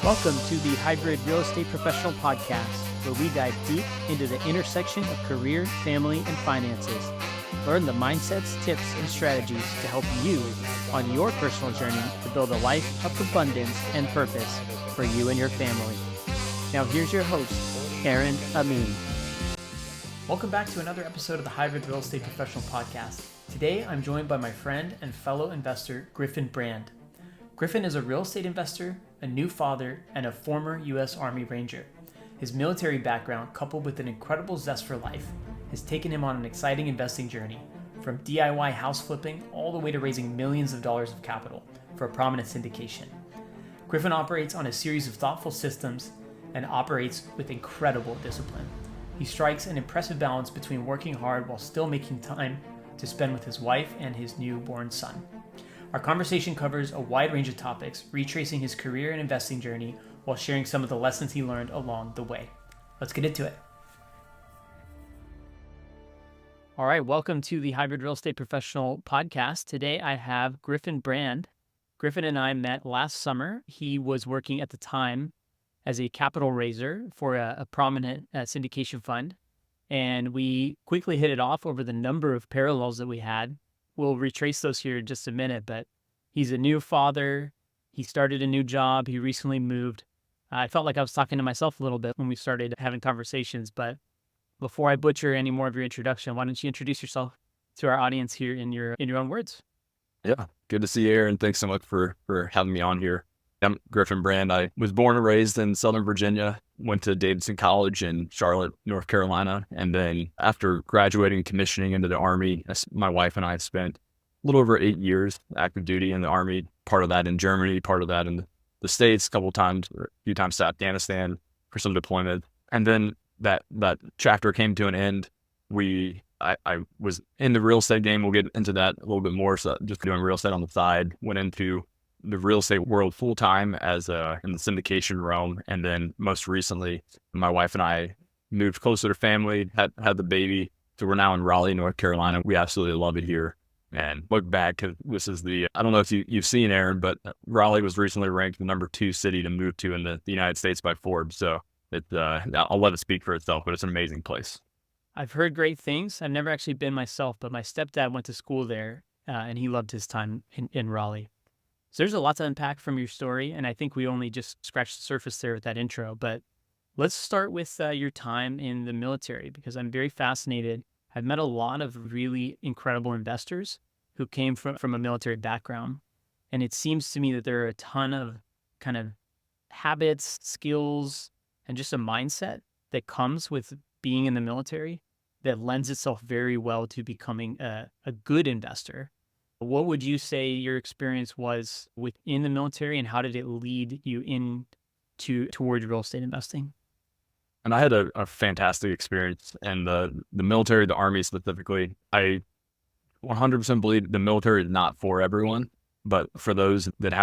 Welcome to the Hybrid Real Estate Professional Podcast, where we dive deep into the intersection of career, family, and finances. Learn the mindsets, tips, and strategies to help you on your personal journey to build a life of abundance and purpose for you and your family. Now here's your host, Aaron Amin. Welcome back to another episode of the Hybrid Real Estate Professional Podcast. Today, I'm joined by my friend and fellow investor, Griffin Brand. Griffin is a real estate investor, a new father, and a former U.S. Army Ranger. His military background, coupled with an incredible zest for life, has taken him on an exciting investing journey, from DIY house flipping all the way to raising millions of dollars of capital for a prominent syndication. Griffin operates on a series of thoughtful systems and operates with incredible discipline. He strikes an impressive balance between working hard while still making time to spend with his wife and his newborn son. Our conversation covers a wide range of topics, retracing his career and investing journey while sharing some of the lessons he learned along the way. Let's get into it. All right, welcome to the Hybrid Real Estate Professional Podcast. Today I have Griffin Brand. Griffin and I met last summer. He was working at the time as a capital raiser for a prominent syndication fund, and we quickly hit it off over the number of parallels that we had. We'll retrace those here in just a minute, but he's a new father. He started a new job. He recently moved. I felt like I was talking to myself a little bit when we started having conversations, but before I butcher any more of your introduction, why don't you introduce yourself to our audience here in your own words? Yeah, good to see you, Aaron. Thanks so much for having me on here. I'm Griffin Brand. I was born and raised in Southern Virginia, went to Davidson College in Charlotte, North Carolina. And then after graduating and commissioning into the Army, my wife and I spent a little over 8 years active duty in the Army, part of that in Germany, part of that in the States, a few times to Afghanistan for some deployment. And then that chapter came to an end. I was in the real estate game. We'll get into that a little bit more. So just doing real estate on the side, went into the real estate world full time as in the syndication realm. And then most recently, my wife and I moved closer to family, had the baby. So we're now in Raleigh, North Carolina. We absolutely love it here. And look back, because this is I don't know if you've seen, Aaron, but Raleigh was recently ranked the number 2 city to move to in the United States by Forbes. So I'll let it speak for itself, but it's an amazing place. I've heard great things. I've never actually been myself, but my stepdad went to school there, and he loved his time in Raleigh. So there's a lot to unpack from your story, and I think we only just scratched the surface there with that intro. But let's start with your time in the military, because I'm very fascinated. I've met a lot of really incredible investors who came from a military background, and it seems to me that there are a ton of kind of habits, skills, and just a mindset that comes with being in the military that lends itself very well to becoming a good investor. What would you say your experience was within the military, and how did it lead you towards real estate investing? And I had a fantastic experience in the military, the Army specifically. I 100% believe the military is not for everyone, but for those that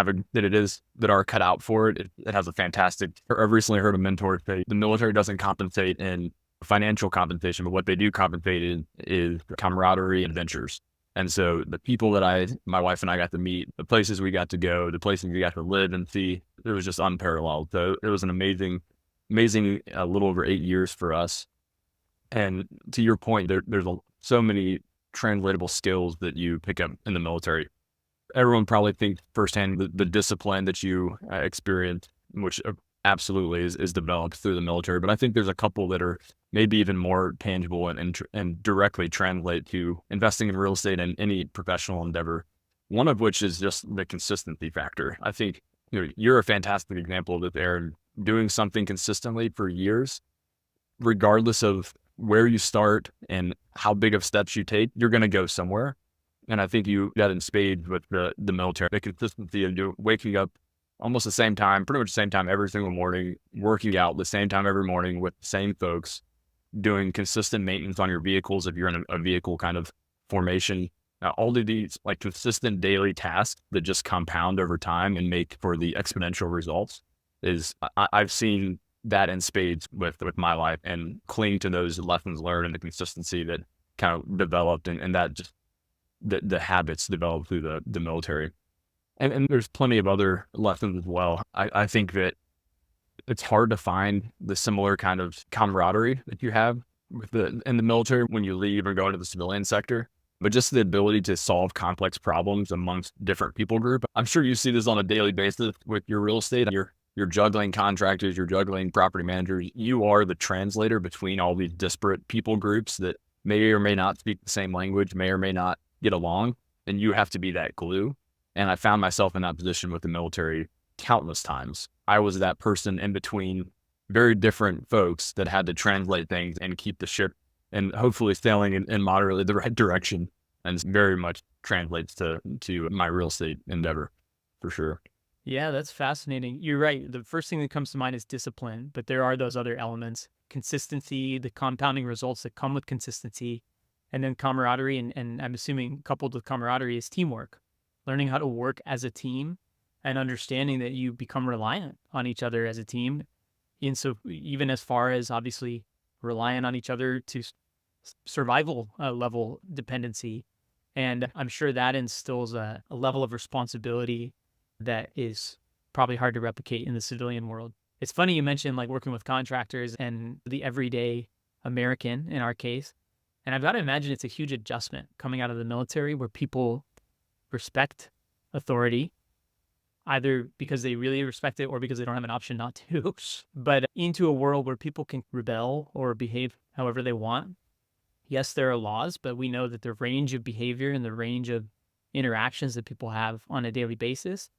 are cut out for it, it has a fantastic. I've recently heard a mentor say the military doesn't compensate in financial compensation, but what they do compensate in is camaraderie and adventures. And so the people that my wife and I got to meet, the places we got to go, the places we got to live and see, it was just unparalleled. So it was an amazing, a little over 8 years for us. And to your point, there's so many translatable skills that you pick up in the military. Everyone probably thinks firsthand the discipline that you experience, which absolutely is developed through the military. But I think there's a couple that are maybe even more tangible and directly translate to investing in real estate and any professional endeavor. One of which is just the consistency factor. I think you're a fantastic example of this, Aaron. Doing something consistently for years, regardless of where you start and how big of steps you take, you're going to go somewhere. And I think you got in spades with the military. The consistency of you waking up almost the same time, pretty much the same time every single morning, working out the same time every morning with the same folks, doing consistent maintenance on your vehicles if you're in a vehicle kind of formation. Now, all of these like consistent daily tasks that just compound over time and make for the exponential results I've seen that in spades with my life, and cling to those lessons learned and the consistency that kind of developed and that just the habits developed through the military. And there's plenty of other lessons as well. I think that it's hard to find the similar kind of camaraderie that you have in the military when you leave and go into the civilian sector. But just the ability to solve complex problems amongst different people group. I'm sure you see this on a daily basis with your real estate. You're juggling contractors, you're juggling property managers. You are the translator between all these disparate people groups that may or may not speak the same language, may or may not get along, and you have to be that glue. And I found myself in that position with the military countless times. I was that person in between very different folks that had to translate things and keep the ship and hopefully sailing in moderately the right direction. And it very much translates to my real estate endeavor for sure. Yeah, that's fascinating. You're right. The first thing that comes to mind is discipline, but there are those other elements: consistency, the compounding results that come with consistency, and then camaraderie. And I'm assuming coupled with camaraderie is teamwork, learning how to work as a team and understanding that you become reliant on each other as a team. And so even as far as obviously relying on each other to survival level dependency. And I'm sure that instills a level of responsibility that is probably hard to replicate in the civilian world. It's funny you mentioned like working with contractors and the everyday American in our case. And I've got to imagine it's a huge adjustment coming out of the military where people respect authority, either because they really respect it or because they don't have an option not to, but into a world where people can rebel or behave however they want. Yes, there are laws, but we know that the range of behavior and the range of interactions that people have on a daily basis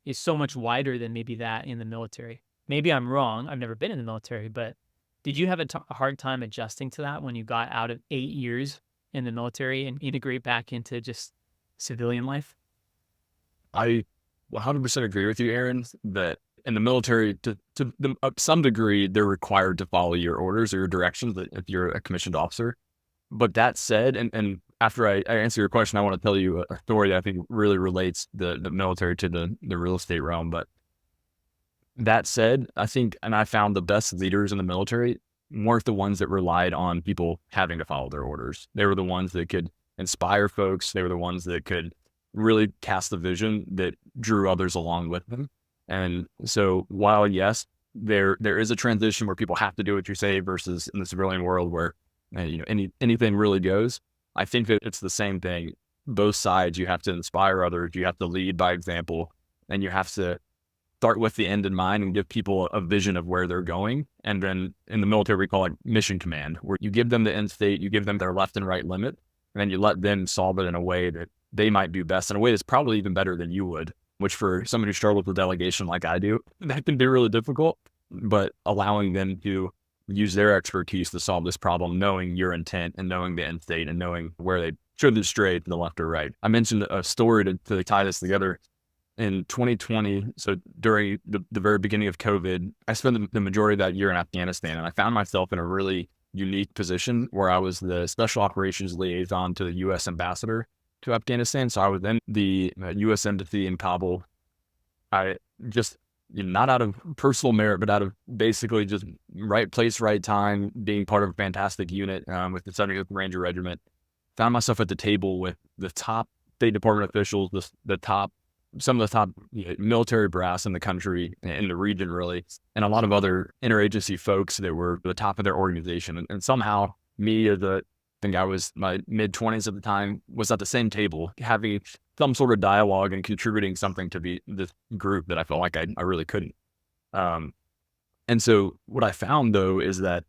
is so much wider than maybe that in the military. Maybe I'm wrong. I've never been in the military, but did you have a hard time adjusting to that when you got out of 8 years in the military and integrate back into just civilian life? I 100% agree with you, Aaron, that in the military, to some degree, they're required to follow your orders or your directions if you're a commissioned officer. But that said, and after I answer your question, I want to tell you a story that I think really relates the military to the real estate realm. But that said, I think, and I found the best leaders in the military weren't the ones that relied on people having to follow their orders. They were the ones that could inspire folks. They were the ones that could really cast the vision that drew others along with them. And so while, yes, there is a transition where people have to do what you say versus in the civilian world where anything really goes. I think that it's the same thing. Both sides, you have to inspire others, you have to lead by example, and you have to start with the end in mind and give people a vision of where they're going. And then in the military, we call it mission command, where you give them the end state, you give them their left and right limit, and then you let them solve it in a way that they might do best, in a way that's probably even better than you would, which for somebody who struggles with delegation like I do, that can be really difficult. But allowing them to use their expertise to solve this problem, knowing your intent and knowing the end state and knowing where they should stray to the left or right. I mentioned a story to tie this together. In 2020, so during the very beginning of COVID, I spent the majority of that year in Afghanistan, and I found myself in a really unique position where I was the special operations liaison to the U.S. ambassador to Afghanistan. So I was in the U.S. embassy in Kabul. I just, not out of personal merit, but out of basically just right place, right time, being part of a fantastic unit with the 75th Ranger Regiment, found myself at the table with the top State Department officials, some of the top military brass in the country, in the region really, and a lot of other interagency folks that were the top of their organization. And somehow me, I think I was my mid-20s at the time, was at the same table, having some sort of dialogue and contributing something to this group that I felt like I really couldn't. And so what I found, though, is that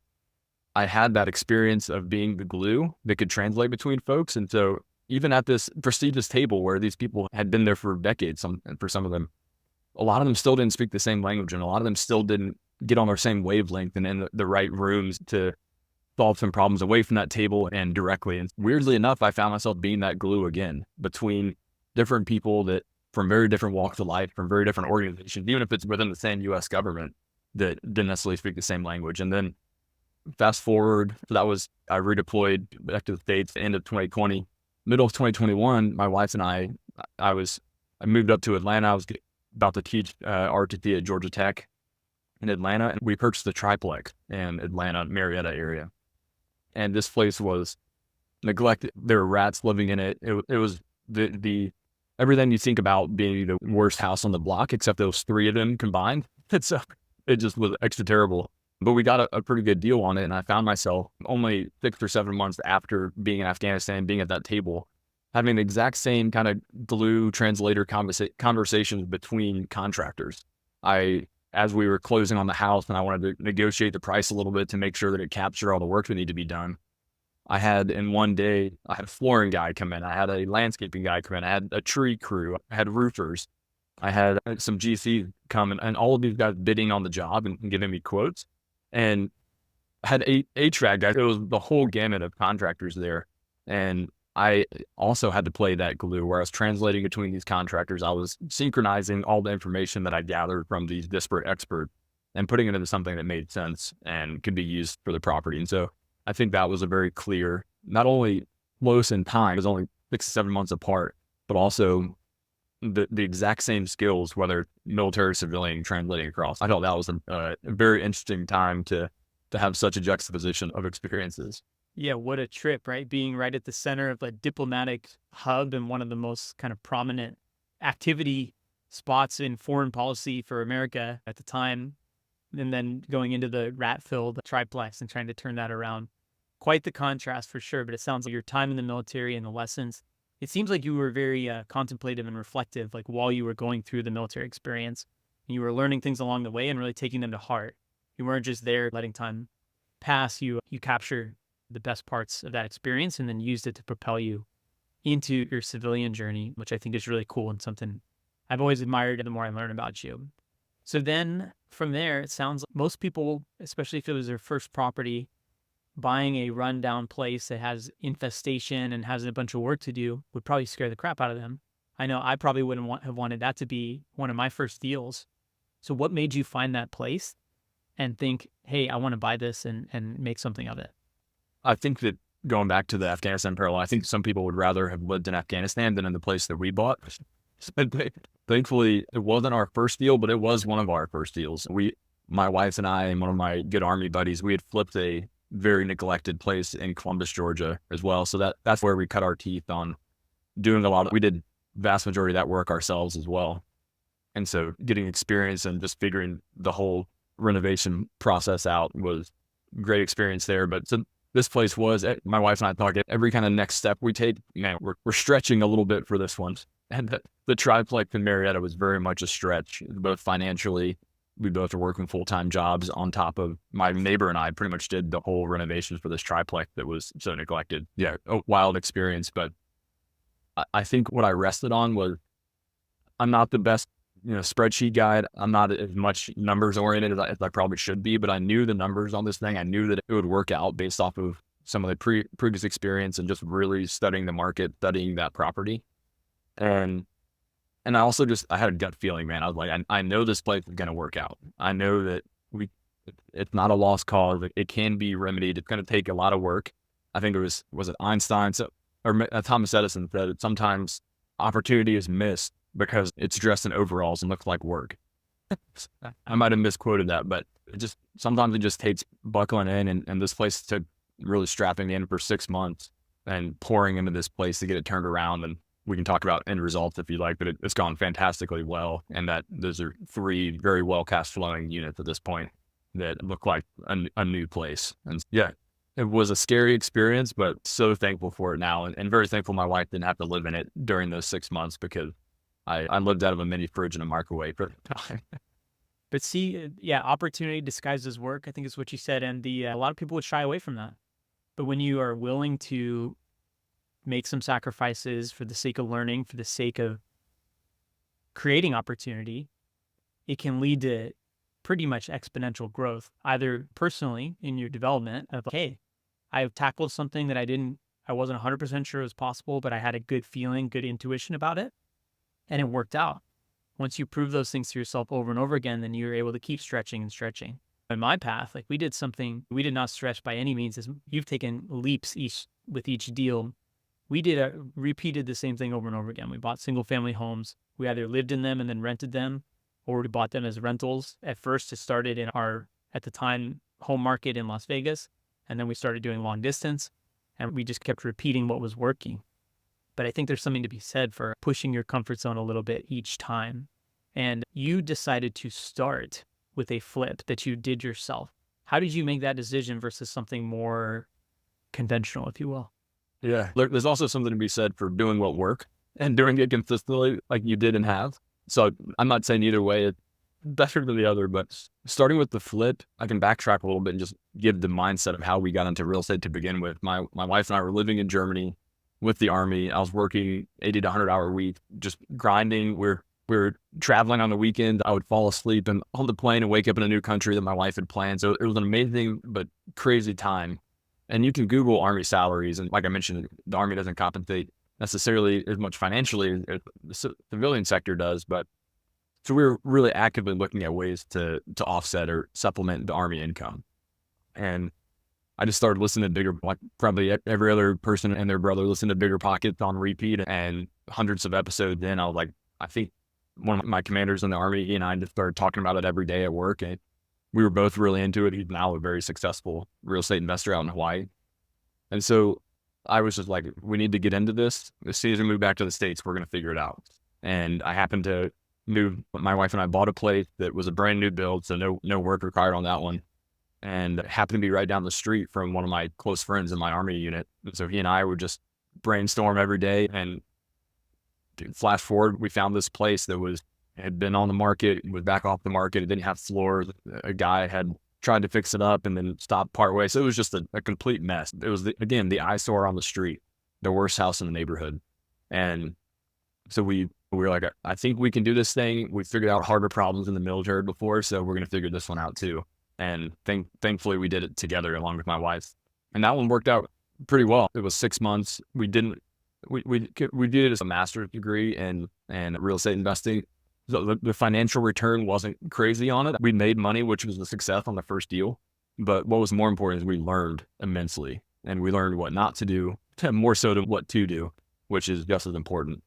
I had that experience of being the glue that could translate between folks. And so even at this prestigious table where these people had been there for decades, for some of them, a lot of them still didn't speak the same language, and a lot of them still didn't get on their same wavelength and in the right rooms to solve some problems away from that table and directly. And weirdly enough, I found myself being that glue again between different people that from very different walks of life, from very different organizations, even if it's within the same U.S. government, that didn't necessarily speak the same language. And then fast forward, I redeployed back to the States at the end of 2020. Middle of 2021, my wife and I moved up to Atlanta. I was about to teach RTT at Georgia Tech in Atlanta, and we purchased a triplex in Atlanta, Marietta area. And this place was neglected. There were rats living in it. It was the everything you think about being the worst house on the block, except those three of them combined. And so it just was extra terrible. But we got a pretty good deal on it. And I found myself only 6 or 7 months after being in Afghanistan, being at that table, having the exact same kind of glue translator conversations between contractors. As we were closing on the house and I wanted to negotiate the price a little bit to make sure that it captured all the work that needed to be done. I had in one day, I had a flooring guy come in. I had a landscaping guy come in. I had a tree crew. I had roofers. I had some GC come in, and all of these guys bidding on the job and giving me quotes. And I had HVAC guys. It was the whole gamut of contractors there. And I also had to play that glue where I was translating between these contractors. I was synchronizing all the information that I gathered from these disparate experts and putting it into something that made sense and could be used for the property. And so I think that was a very clear, not only close in time, it was only 6 to 7 months apart, but also the exact same skills, whether military, civilian, translating across. I thought that was a very interesting time to have such a juxtaposition of experiences. Yeah, what a trip, right? Being right at the center of a diplomatic hub and one of the most kind of prominent activity spots in foreign policy for America at the time. And then going into the rat-filled triplex and trying to turn that around. Quite the contrast for sure, but it sounds like your time in the military and the lessons. It seems like you were very contemplative and reflective, like while you were going through the military experience. You were learning things along the way and really taking them to heart. You weren't just there letting time pass. You captured the best parts of that experience and then used it to propel you into your civilian journey, which I think is really cool and something I've always admired the more I learn about you. So then from there, it sounds like most people, especially if it was their first property, buying a rundown place that has infestation and has a bunch of work to do would probably scare the crap out of them. I know I probably wouldn't have wanted that to be one of my first deals. So what made you find that place and think, hey, I want to buy this and make something of it? I think that going back to the Afghanistan parallel, I think some people would rather have lived in Afghanistan than in the place that we bought. Thankfully, it wasn't our first deal, but it was one of our first deals. My wife and I and one of my good Army buddies, we had flipped a very neglected place in Columbus, Georgia as well. So that's where we cut our teeth on doing we did vast majority of that work ourselves as well. And so getting experience and just figuring the whole renovation process out was great experience there. But so this place was, my wife and I talk, every kind of next step we take, man, we're stretching a little bit for this one. And the triplex in Marietta was very much a stretch, both financially. We both are working full-time jobs on top of my neighbor and I pretty much did the whole renovations for this triplex that was so neglected. Yeah, a wild experience. But I think what I rested on was I'm not the best, spreadsheet guy. I'm not as much numbers oriented as I probably should be, but I knew the numbers on this thing. I knew that it would work out based off of some of the previous experience and just really studying the market, studying that property. And I also I had a gut feeling, man. I was like, I know this place is going to work out. I know that it's not a lost cause. It can be remedied. It's going to take a lot of work. I think was it Einstein or Thomas Edison said that sometimes opportunity is missed because it's dressed in overalls and looks like work. I might have misquoted that, but sometimes it just takes buckling in, and this place took really strapping in for 6 months and pouring into this place to get it turned around. And we can talk about end results if you like, but it's gone fantastically well. And those are 3 very well cash flowing units at this point that look like a new place. And yeah, it was a scary experience, but so thankful for it now. And very thankful my wife didn't have to live in it during those 6 months because I lived out of a mini fridge and a microwave for the time. But see, yeah, opportunity disguises work, I think is what you said. And a lot of people would shy away from that. But when you are willing to make some sacrifices for the sake of learning, for the sake of creating opportunity, it can lead to pretty much exponential growth, either personally in your development of, hey, I've tackled something that I wasn't 100% sure was possible, but I had a good feeling, good intuition about it, and it worked out. Once you prove those things to yourself over and over again, then you're able to keep stretching and stretching. In my path, we did something, we did not stretch by any means. As you've taken leaps with each deal. We repeated the same thing over and over again. We bought single family homes. We either lived in them and then rented them, or we bought them as rentals. At first, it started in our, at the time, home market in Las Vegas. And then we started doing long distance, and we just kept repeating what was working. But I think there's something to be said for pushing your comfort zone a little bit each time. And you decided to start with a flip that you did yourself. How did you make that decision versus something more conventional, if you will? Yeah. There's also something to be said for doing what worked and doing it consistently like you did and have. So I'm not saying either way it's better than the other, but starting with the flip, I can backtrack a little bit and just give the mindset of how we got into real estate to begin with. My wife and I were living in Germany with the Army. I was working 80 to 100-hour week, just grinding. We're traveling on the weekend. I would fall asleep and on the plane and wake up in a new country that my wife had planned. So it was an amazing but crazy time. And you can Google Army salaries. And like I mentioned, the Army doesn't compensate necessarily as much financially as the civilian sector does. But so we were really actively looking at ways to offset or supplement the Army income. And I just started listening to bigger, like probably every other person and their brother listened to Bigger Pockets on repeat, and hundreds of episodes in. I was like, I think one of my commanders in the Army, he and I just started talking about it every day at work. And we were both really into it. He's now a very successful real estate investor out in Hawaii. And so I was just like, we need to get into this. As soon as we move back to the States, we're going to figure it out. And I happened to move, my wife and I bought a place that was a brand new build. So no work required on that one. And it happened to be right down the street from one of my close friends in my Army unit. And so he and I would just brainstorm every day. And flash forward, we found this place that had been on the market, was back off the market. It didn't have floors. A guy had tried to fix it up and then stopped partway. So it was just a complete mess. It was, again, the eyesore on the street, the worst house in the neighborhood. And so we were like, I think we can do this thing. We figured out harder problems in the military before, so we're going to figure this one out too. And thankfully we did it together along with my wife. And that one worked out pretty well. It was 6 months. We did it as a master's degree in real estate investing. So the financial return wasn't crazy on it. We made money, which was a success on the first deal. But what was more important is we learned immensely, and we learned what not to do, more so than what to do, which is just as important.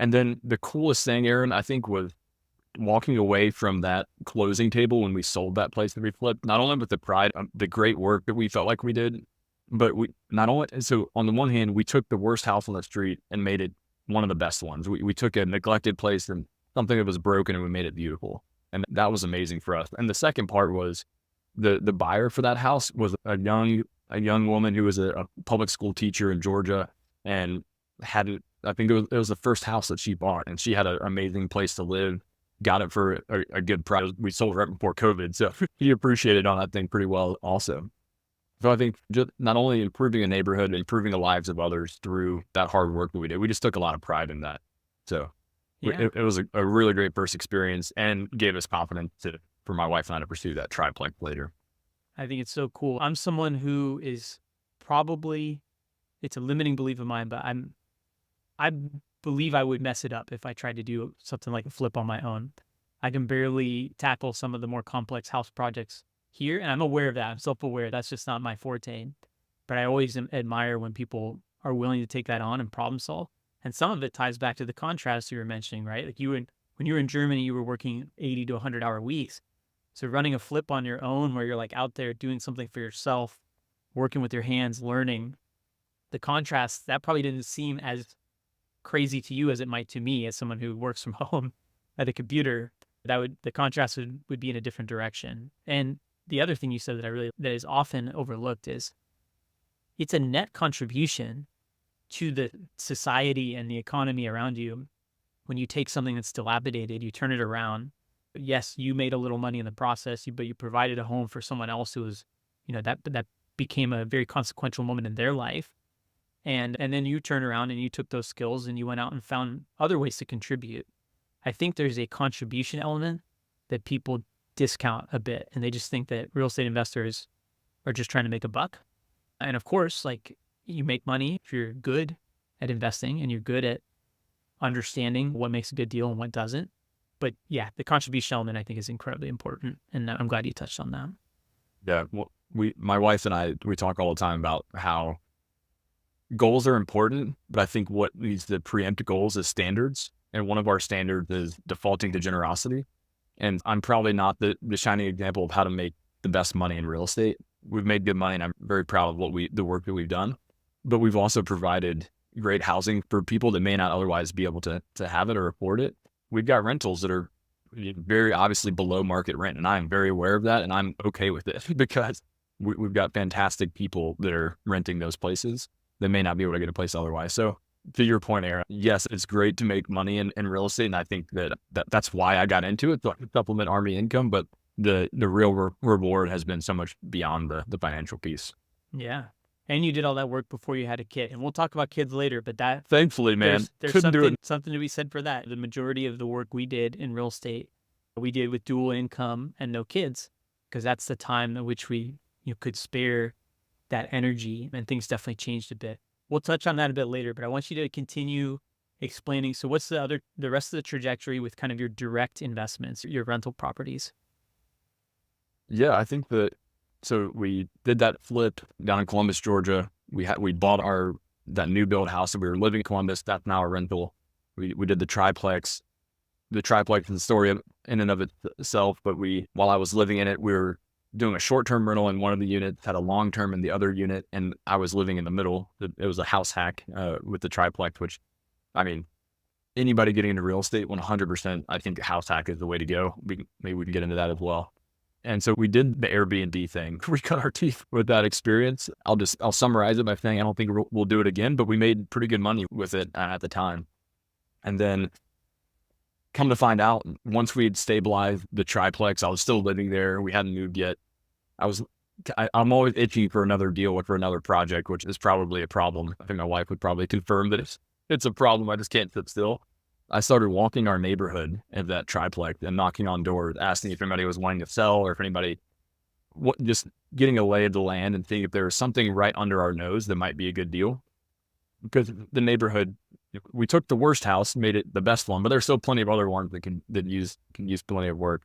And then the coolest thing, Aaron, I think, was walking away from that closing table when we sold that place that we flipped, not only with the pride of the great work that we felt like we did, but so on the one hand, we took the worst house on the street and made it one of the best ones. We took a neglected place and something that was broken and we made it beautiful. And that was amazing for us. And the second part was the buyer for that house was a young woman who was a public school teacher in Georgia and I think it was the first house that she bought, and she had an amazing place to live, got it for a good price. We sold right before COVID. So he appreciated on that thing pretty well also. So I think just not only improving a neighborhood, improving the lives of others through that hard work that we did, we just took a lot of pride in that. So it was a really great first experience and gave us confidence for my wife and I to pursue that triplex later. I think it's so cool. I'm someone who is probably, it's a limiting belief of mine, but I believe I would mess it up if I tried to do something like a flip on my own. I can barely tackle some of the more complex house projects here, and I'm aware of that. I'm self-aware. That's just not my forte. But I always admire when people are willing to take that on and problem solve. And some of it ties back to the contrast you were mentioning, right? Like when you were in Germany, you were working 80 to 100-hour weeks. So running a flip on your own where you're like out there doing something for yourself, working with your hands, learning, the contrast, that probably didn't seem as crazy to you as it might to me as someone who works from home at a computer. The contrast would be in a different direction. And the other thing you said that is often overlooked is it's a net contribution to the society and the economy around you. When you take something that's dilapidated, you turn it around. Yes, you made a little money in the process, but you provided a home for someone else who was, that became a very consequential moment in their life. And then you turn around and you took those skills and you went out and found other ways to contribute. I think there's a contribution element that people discount a bit, and they just think that real estate investors are just trying to make a buck. And of course, like, you make money if you're good at investing and you're good at understanding what makes a good deal and what doesn't. But yeah, the contribution element I think is incredibly important, and I'm glad you touched on that. Yeah, well, my wife and I, we talk all the time about how goals are important, but I think what needs to preempt goals is standards. And one of our standards is defaulting to generosity. And I'm probably not the shining example of how to make the best money in real estate. We've made good money, and I'm very proud of the work that we've done. But we've also provided great housing for people that may not otherwise be able to have it or afford it. We've got rentals that are very obviously below market rent. And I'm very aware of that. And I'm okay with it because we've got fantastic people that are renting those places that may not be able to get a place otherwise. So to your point, Aaron, yes, it's great to make money in real estate. And I think that's why I got into it, to supplement Army income. But the real reward has been so much beyond the financial piece. Yeah. And you did all that work before you had a kid. And we'll talk about kids later, but that Thankfully, man, there's couldn't do it. something to be said for that. The majority of the work we did in real estate, we did with dual income and no kids, because that's the time in which we could spare that energy, and things definitely changed a bit. We'll touch on that a bit later, but I want you to continue explaining. So what's the rest of the trajectory with kind of your direct investments, your rental properties? Yeah, I think so we did that flip down in Columbus, Georgia. We bought that new build house that we were living in Columbus. That's now a rental. We did the triplex. The triplex is a story in and of itself, but while I was living in it, we were doing a short-term rental in one of the units, had a long-term in the other unit, and I was living in the middle. It was a house hack with the triplex, which, I mean, anybody getting into real estate, 100%, I think house hack is the way to go. Maybe we can get into that as well. And so we did the Airbnb thing. We cut our teeth with that experience. I'll summarize it by saying I don't think we'll do it again, but we made pretty good money with it at the time. And then come to find out, once we had stabilized the triplex, I was still living there. We hadn't moved yet. I'm always itching for another deal, for another project, which is probably a problem. I think my wife would probably confirm that it's a problem. I just can't sit still. I started walking our neighborhood of that triplex and knocking on doors, asking if anybody was wanting to sell, or if anybody, just getting a lay of the land and seeing if there was something right under our nose that might be a good deal. Because the neighborhood, we took the worst house, made it the best one, but there's still plenty of other ones that can use plenty of work.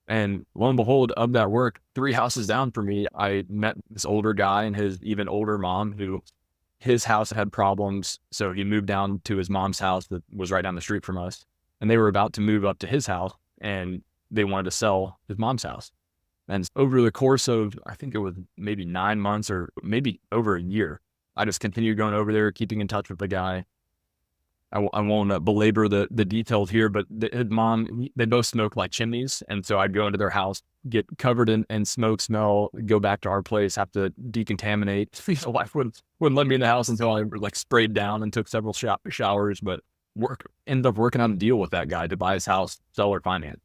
And lo and behold, of that work, 3 houses down from me, I met this older guy and his even older mom, who his house had problems. So he moved down to his mom's house that was right down the street from us. And they were about to move up to his house, and they wanted to sell his mom's house. And over the course of, I think it was maybe 9 months or maybe over a year, I just continued going over there, keeping in touch with the guy. I won't belabor the details here, but his mom, they both smoked like chimneys. And so I'd go into their house, get covered in smoke smell, go back to our place, have to decontaminate. My wife wouldn't let me in the house until I sprayed down and took several showers, but ended up working out a deal with that guy to buy his house, sell or finance.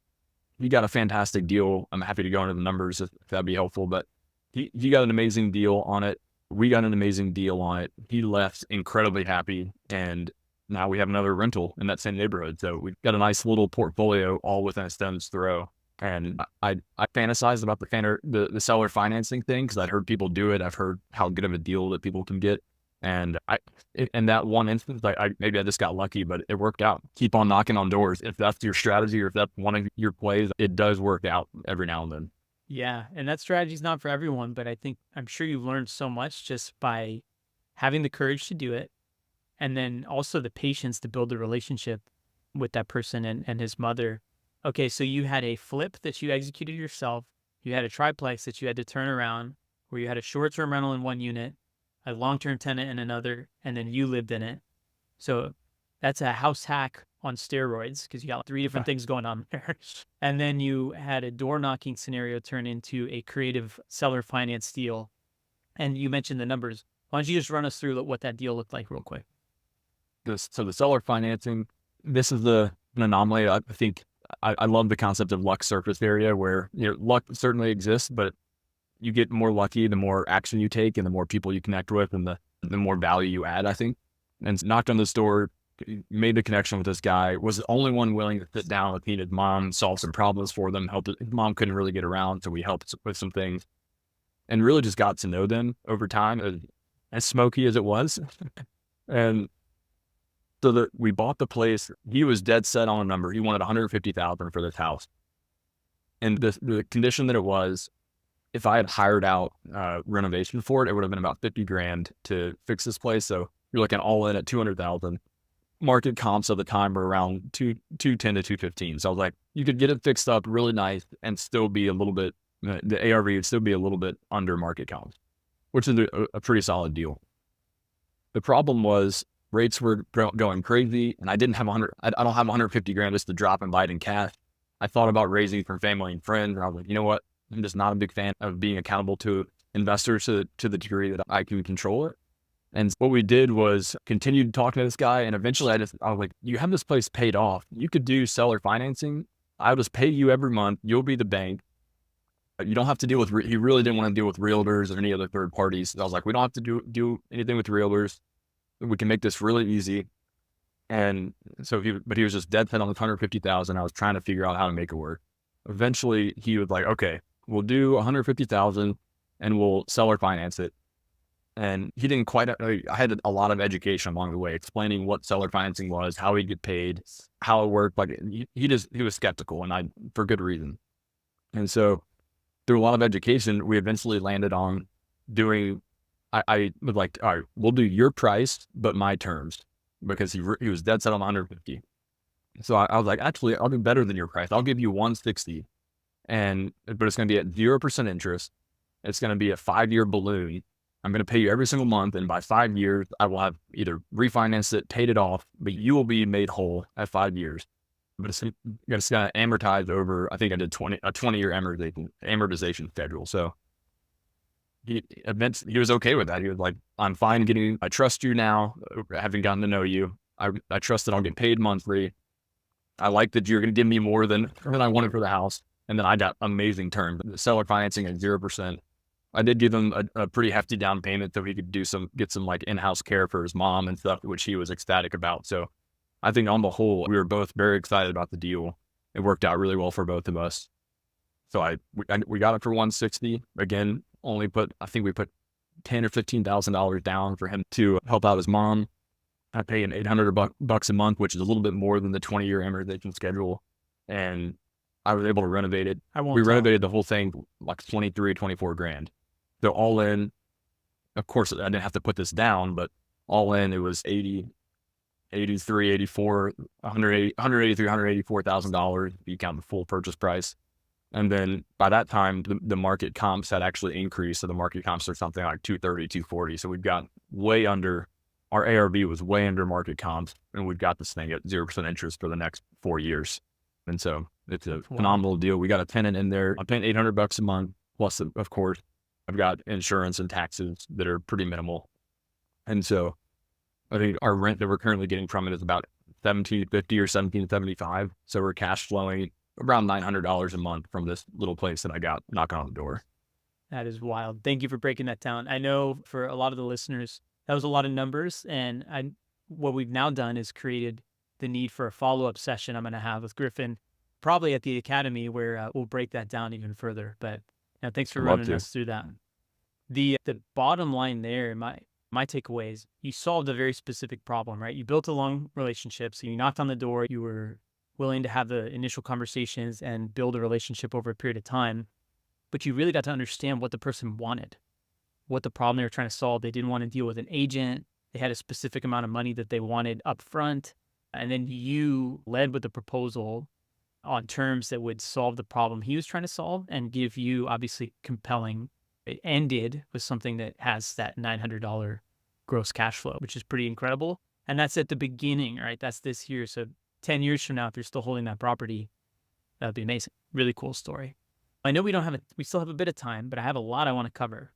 He got a fantastic deal. I'm happy to go into the numbers if that'd be helpful, but he got an amazing deal on it. We got an amazing deal on it. He left incredibly happy, and now we have another rental in that same neighborhood. So we've got a nice little portfolio all within a stone's throw. And I fantasized about the seller financing thing because I'd heard people do it. I've heard how good of a deal that people can get. And in that one instance, maybe I just got lucky, but it worked out. Keep on knocking on doors. If that's your strategy or if that's one of your plays, it does work out every now and then. Yeah. And that strategy is not for everyone, but I'm sure you've learned so much just by having the courage to do it. And then also the patience to build a relationship with that person and his mother. Okay, so you had a flip that you executed yourself. You had a triplex that you had to turn around, where you had a short-term rental in one unit, a long-term tenant in another, and then you lived in it. So that's a house hack on steroids, because you got 3 different things going on there. And then you had a door-knocking scenario turn into a creative seller finance deal. And you mentioned the numbers. Why don't you just run us through what that deal looked like real quick? So the seller financing, this is an anomaly. I think I love the concept of luck surface area, where luck certainly exists, but you get more lucky the more action you take and the more people you connect with and the more value you add, I think. And knocked on this door, made the connection with this guy, was the only one willing to sit down with his mom, solve some problems for them. His mom couldn't really get around, so we helped with some things, and really just got to know them over time, as smoky as it was. And so we bought the place. He was dead set on a number. He wanted $150,000 for this house. And the condition that it was, if I had hired out renovation for it, it would have been about $50,000 to fix this place. So you're looking all in at $200,000. Market comps at the time were around 210 to 215. So I was like, you could get it fixed up really nice and still be a little bit, the ARV would still be a little bit under market comps, which is a pretty solid deal. The problem was, rates were going crazy, and I don't have $150,000 just to drop and buy it in cash. I thought about raising from family and friends, and I was like, you know what? I'm just not a big fan of being accountable to investors to the degree that I can control it. And what we did was continued talking to this guy. And eventually I was like, you have this place paid off. You could do seller financing. I'll just pay you every month. You'll be the bank. You don't have to deal with, he really didn't want to deal with realtors or any other third parties. I was like, we don't have to do anything with realtors. We can make this really easy. And so but he was just dead set on the 150,000. I was trying to figure out how to make it work. Eventually he was like, okay, we'll do 150,000 and we'll seller finance it. And he didn't quite, I had a lot of education along the way, explaining what seller financing was, how he'd get paid, how it worked. Like he was skeptical, and for good reason. And so through a lot of education, we eventually landed on doing, I was like, all right, we'll do your price, but my terms, because he was dead set on 150. So I was like, actually, I'll do better than your price. I'll give you 160, but it's going to be at 0% interest. It's going to be a 5-year balloon. I'm going to pay you every single month, and by 5 years, I will have either refinanced it, paid it off, but you will be made whole at 5 years. But it's going to amortize over, I think I did a 20-year amortization schedule. So he was okay with that. He was like, I'm fine I trust you now, having gotten to know you. I trust that I'll get paid monthly. I like that you're going to give me more than I wanted for the house. And then I got amazing terms. The seller financing at 0%. I did give him a pretty hefty down payment so he could get some like in-house care for his mom and stuff, which he was ecstatic about. So I think on the whole, we were both very excited about the deal. It worked out really well for both of us. So we got it for 160. Again, I think we put $10,000 or $15,000 down for him to help out his mom. I pay him $800 a month, which is a little bit more than the 20-year amortization schedule. And I was able to renovate it. We renovated the whole thing like 24 grand. So all in, of course, I didn't have to put this down, but all in, it was 184,000 if you count the full purchase price. And then by that time, the market comps had actually increased. So the market comps are something like 230, 240. So we've got our ARV was way under market comps, and we've got this thing at 0% interest for the next 4 years. And so it's a phenomenal deal. We got a tenant in there. I'm paying $800 a month. Plus, of course, I've got insurance and taxes that are pretty minimal. And so I think our rent that we're currently getting from it is about $1,750 or $1,775. So we're cash flowing around $900 a month from this little place that I got knocking on the door. That is wild. Thank you for breaking that down. I know for a lot of the listeners, that was a lot of numbers. And what we've now done is created the need for a follow-up session I'm going to have with Griffin, probably at the academy, where we'll break that down even further. But thanks for running us through that. The bottom line there, my takeaway is you solved a very specific problem, right? You built a long relationship. So you knocked on the door, you were willing to have the initial conversations and build a relationship over a period of time, but you really got to understand what the person wanted, what the problem they were trying to solve. They didn't want to deal with an agent. They had a specific amount of money that they wanted up front. And then you led with a proposal on terms that would solve the problem he was trying to solve and give you obviously compelling. It ended with something that has that $900 gross cash flow, which is pretty incredible. And that's at the beginning, right? That's this year. So 10 years from now, if you're still holding that property, that would be amazing. Really cool story. I know we still have a bit of time, but I have a lot I want to cover.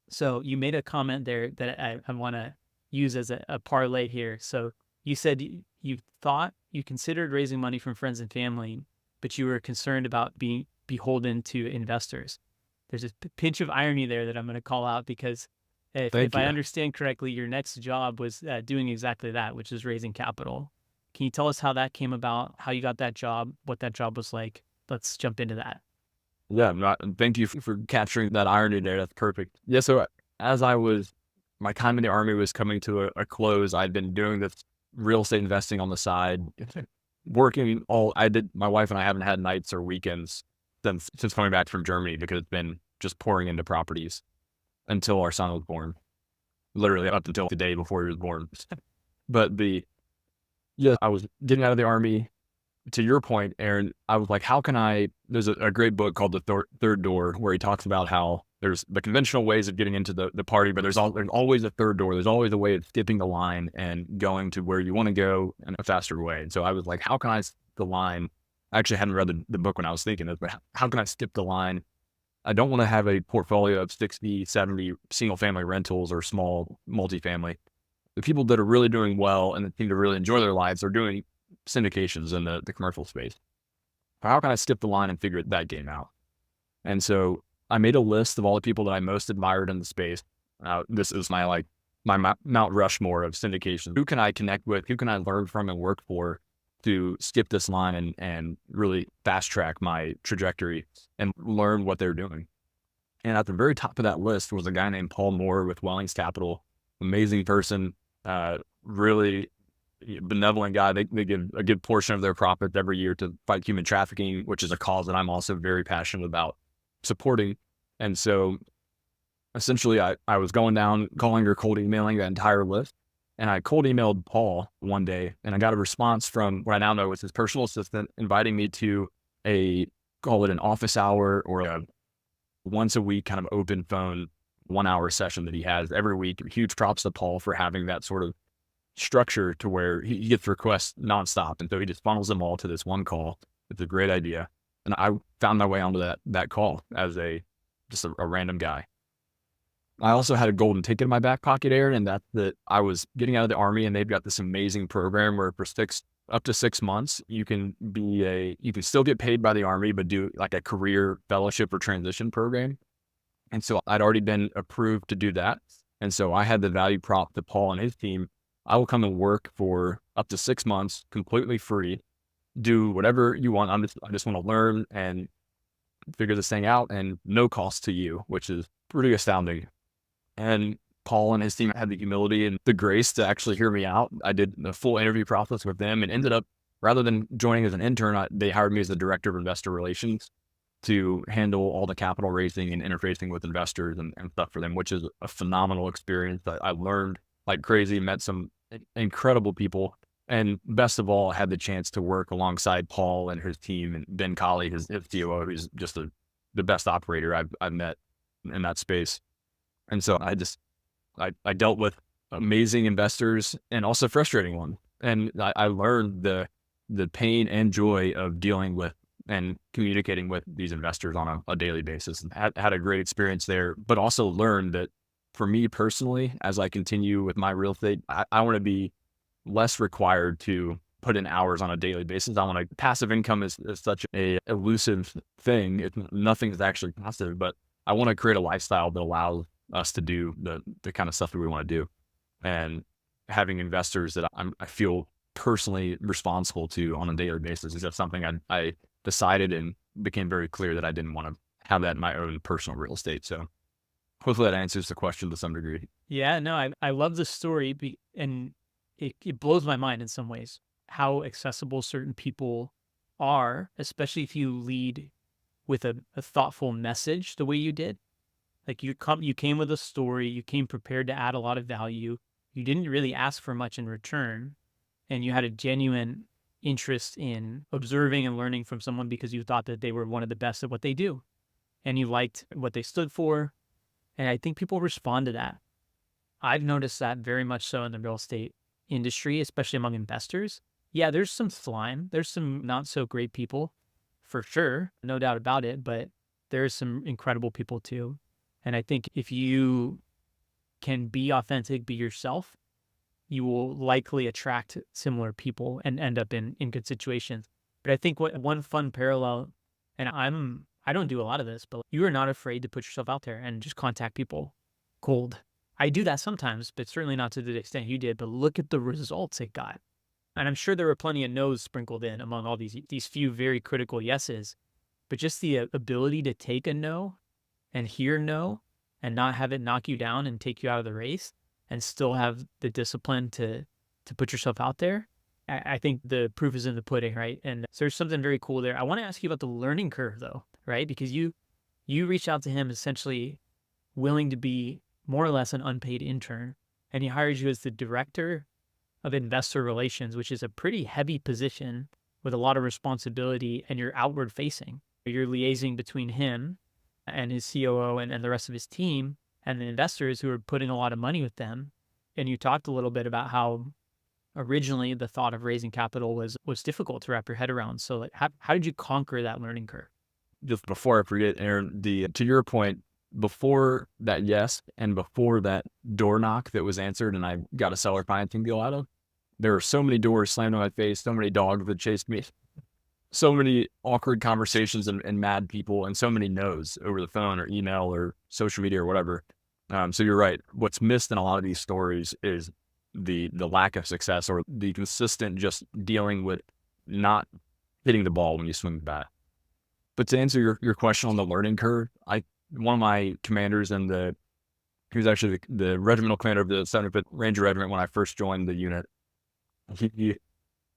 So you made a comment there that I want to use as a parlay here. So you said you considered raising money from friends and family, but you were concerned about being beholden to investors. There's a pinch of irony there that I'm going to call out, because if I understand correctly, your next job was doing exactly that, which is raising capital. Can you tell us how that came about, how you got that job, what that job was like? Let's jump into that. Yeah, thank you for capturing that irony there. That's perfect. Yeah, so my time in the Army was coming to a close. I'd been doing this real estate investing on the side, working my wife and I haven't had nights or weekends since coming back from Germany, because it's been just pouring into properties until our son was born, literally up until the day before he was born. But I was getting out of the Army. To your point, Aaron, I was like, there's a great book called The Third Door, where he talks about how there's the conventional ways of getting into the party, but there's always a third door. There's always a way of skipping the line and going to where you want to go in a faster way. And so I was like, how can I skip the line I actually hadn't read the book when I was thinking this, but how can I skip the line? I don't want to have a portfolio of 60, 70 single family rentals or small multifamily. The people that are really doing well and that seem to really enjoy their lives are doing syndications in the commercial space. How can I skip the line and figure that game out? And so I made a list of all the people that I most admired in the space. This is my Mount Rushmore of syndication. Who can I connect with? Who can I learn from and work for to skip this line and really fast track my trajectory and learn what they're doing? And at the very top of that list was a guy named Paul Moore with Wellings Capital. Amazing person, really benevolent guy. They give a good portion of their profits every year to fight human trafficking, which is a cause that I'm also very passionate about supporting. And so essentially I was going down, calling or cold emailing that entire list. And I cold emailed Paul one day and I got a response from what I now know was his personal assistant inviting me to call it an office hour or a once a week kind of open phone 1 hour session that he has every week. Huge props to Paul for having that sort of structure to where he gets requests nonstop. And so he just funnels them all to this one call. It's a great idea. And I found my way onto that call as just a random guy. I also had a golden ticket in my back pocket, Aaron, and that I was getting out of the Army and they've got this amazing program where for up to 6 months, you can still get paid by the Army, but do like a career fellowship or transition program. And so I'd already been approved to do that. And so I had the value prop to Paul and his team. I will come and work for up to 6 months, completely free, do whatever you want. I just want to learn and figure this thing out and no cost to you, which is pretty astounding. And Paul and his team had the humility and the grace to actually hear me out. I did the full interview process with them and ended up, rather than joining as an intern, they hired me as the director of investor relations to handle all the capital raising and interfacing with investors and stuff for them, which is a phenomenal experience. I learned like crazy, met some incredible people. And best of all, I had the chance to work alongside Paul and his team and Ben Colley, his COO, who's just the best operator I've met in that space. And so I dealt with amazing investors and also frustrating ones. And I learned the pain and joy of dealing with and communicating with these investors on a daily basis. And had a great experience there, but also learned that for me personally, as I continue with my real estate, I want to be less required to put in hours on a daily basis. Passive income is such a elusive thing. Nothing is actually passive, but I want to create a lifestyle that allows us to do the kind of stuff that we want to do. And having investors that I feel personally responsible to on a daily basis is just something I decided and became very clear that I didn't want to have that in my own personal real estate. So hopefully that answers the question to some degree. Yeah, no, I love the story and it blows my mind in some ways how accessible certain people are, especially if you lead with a thoughtful message the way you did. Like you came with a story, you came prepared to add a lot of value. You didn't really ask for much in return, and you had a genuine interest in observing and learning from someone because you thought that they were one of the best at what they do, and you liked what they stood for. And I think people respond to that. I've noticed that very much so in the real estate industry, especially among investors. Yeah, there's some slime. There's some not so great people for sure. No doubt about it. But there's some incredible people too. And I think if you can be authentic, be yourself, you will likely attract similar people and end up in good situations. But I think one fun parallel, and I don't do a lot of this, but you are not afraid to put yourself out there and just contact people cold. I do that sometimes, but certainly not to the extent you did. But look at the results it got. And I'm sure there were plenty of no's sprinkled in among all these few very critical yeses. But just the ability to take a no and hear no and not have it knock you down and take you out of the race and still have the discipline to put yourself out there. I think the proof is in the pudding, right? And so there's something very cool there. I want to ask you about the learning curve though, right? Because you reached out to him essentially willing to be more or less an unpaid intern, and he hired you as the director of investor relations, which is a pretty heavy position with a lot of responsibility, and you're outward facing. You're liaising between him and his COO and the rest of his team and the investors who are putting a lot of money with them. And you talked a little bit about how originally the thought of raising capital was difficult to wrap your head around. So like, how did you conquer that learning curve? Just before I forget, Aaron, to your point, before that yes, and before that door knock that was answered and I got a seller financing deal out of, there were so many doors slammed in my face, so many dogs that chased me, so many awkward conversations and mad people, and so many no's over the phone or email or social media or whatever. So you're right. What's missed in a lot of these stories is the lack of success or the consistent just dealing with not hitting the ball when you swing the bat. But to answer your question on the learning curve, one of my commanders he was actually the regimental commander of the 75th Ranger Regiment when I first joined the unit.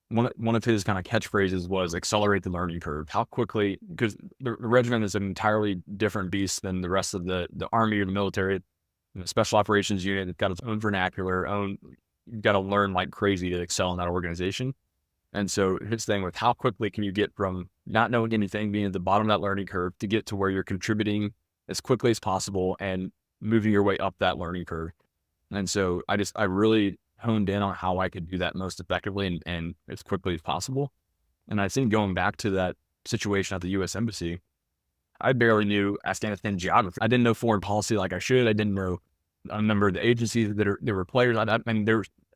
One of his kind of catchphrases was accelerate the learning curve. How quickly, because the regiment is an entirely different beast than the rest of the Army or the military. The Special Operations Unit, it's got its own vernacular, you've got to learn like crazy to excel in that organization. And so his thing with how quickly can you get from not knowing anything, being at the bottom of that learning curve, to get to where you're contributing as quickly as possible and moving your way up that learning curve. And so I really honed in on how I could do that most effectively and as quickly as possible. And I think going back to that situation at the U.S. Embassy, I barely knew Afghanistan geography. I didn't know foreign policy like I should. I didn't know a number of the agencies there were players.